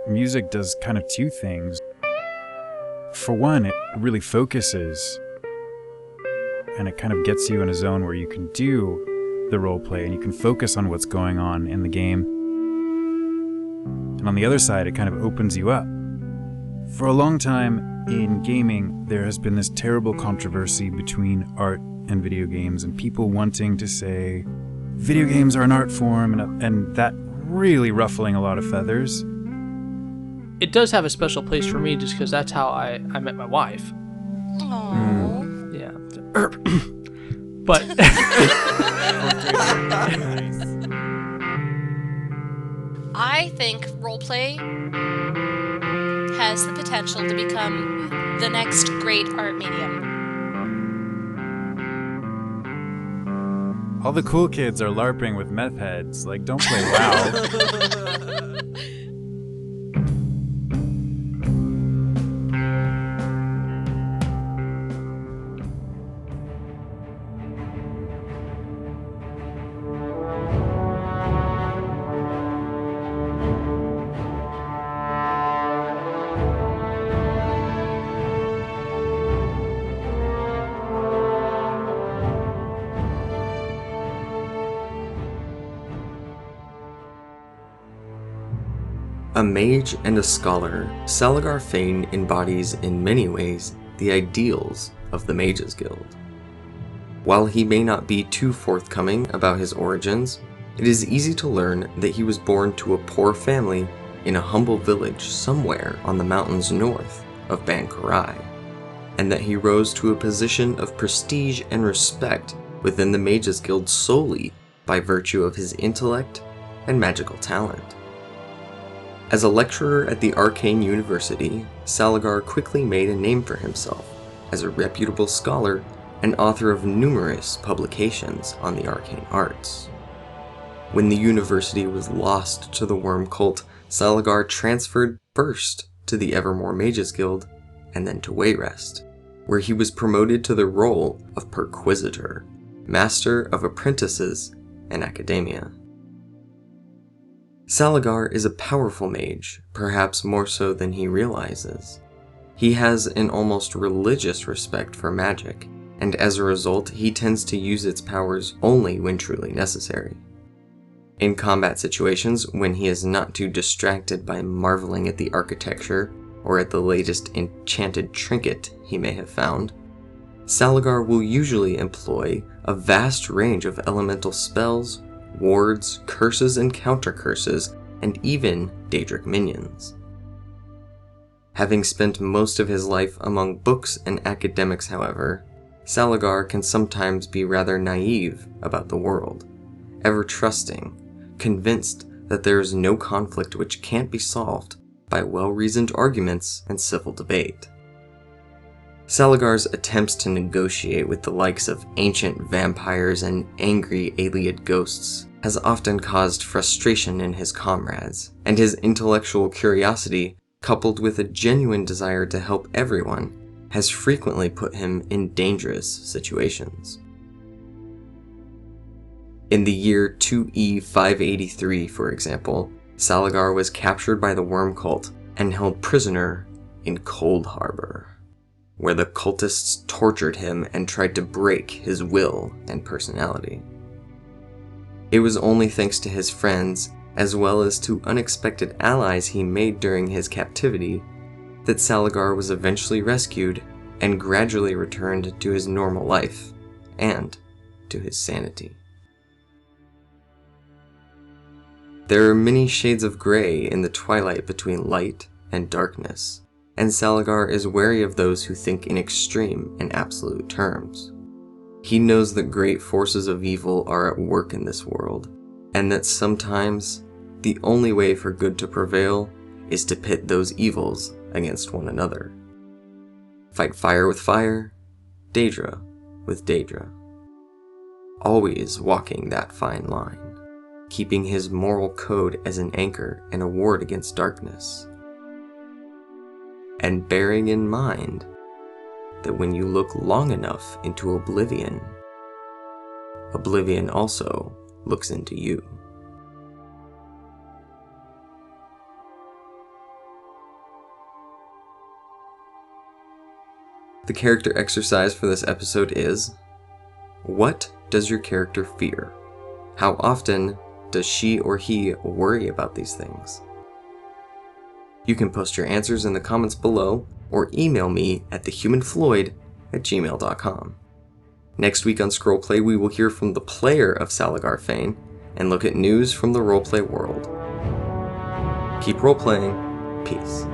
music does kind of two things. For one, it really focuses, and it kind of gets you in a zone where you can do the role play and you can focus on what's going on in the game. And on the other side, it kind of opens you up. For a long time in gaming, there has been this terrible controversy between art and video games, and people wanting to say video games are an art form, and that really ruffling a lot of feathers. It does have a special place for me just because that's how I met my wife. Aww. Yeah. But I think roleplay has the potential to become the next great art medium. All the cool kids are LARPing with meth heads. Like, don't play WoW. A mage and a scholar, Salagar Feynn embodies in many ways the ideals of the Mages Guild. While he may not be too forthcoming about his origins, it is easy to learn that he was born to a poor family in a humble village somewhere on the mountains north of Bankarai, and that he rose to a position of prestige and respect within the Mages Guild solely by virtue of his intellect and magical talent. As a lecturer at the Arcane University, Salagar quickly made a name for himself as a reputable scholar and author of numerous publications on the arcane arts. When the university was lost to the Worm Cult, Salagar transferred first to the Evermore Mages Guild and then to Wayrest, where he was promoted to the role of Perquisitor, Master of Apprentices and Academia. Salagar is a powerful mage, perhaps more so than he realizes. He has an almost religious respect for magic, and as a result, he tends to use its powers only when truly necessary. In combat situations, when he is not too distracted by marveling at the architecture or at the latest enchanted trinket he may have found, Salagar will usually employ a vast range of elemental spells, wards, curses and counter-curses, and even Daedric minions. Having spent most of his life among books and academics, however, Salagar can sometimes be rather naive about the world, ever trusting, convinced that there is no conflict which can't be solved by well-reasoned arguments and civil debate. Salagar's attempts to negotiate with the likes of ancient vampires and angry Ayleid ghosts has often caused frustration in his comrades, and his intellectual curiosity, coupled with a genuine desire to help everyone, has frequently put him in dangerous situations. In the year 2E 583, for example, Salagar was captured by the Worm Cult and held prisoner in Cold Harbor, where the cultists tortured him and tried to break his will and personality. It was only thanks to his friends, as well as to unexpected allies he made during his captivity, that Salagar was eventually rescued and gradually returned to his normal life, and to his sanity. There are many shades of gray in the twilight between light and darkness, and Salagar is wary of those who think in extreme and absolute terms. He knows that great forces of evil are at work in this world, and that sometimes the only way for good to prevail is to pit those evils against one another. Fight fire with fire, Daedra with Daedra. Always walking that fine line, keeping his moral code as an anchor and a ward against darkness. And bearing in mind that when you look long enough into oblivion, oblivion also looks into you. The character exercise for this episode is: what does your character fear? How often does she or he worry about these things? You can post your answers in the comments below or email me at thehumanfloyd@gmail.com. Next week on Scrollplay, we will hear from the player of Salagar Feynn and look at news from the roleplay world. Keep roleplaying. Peace.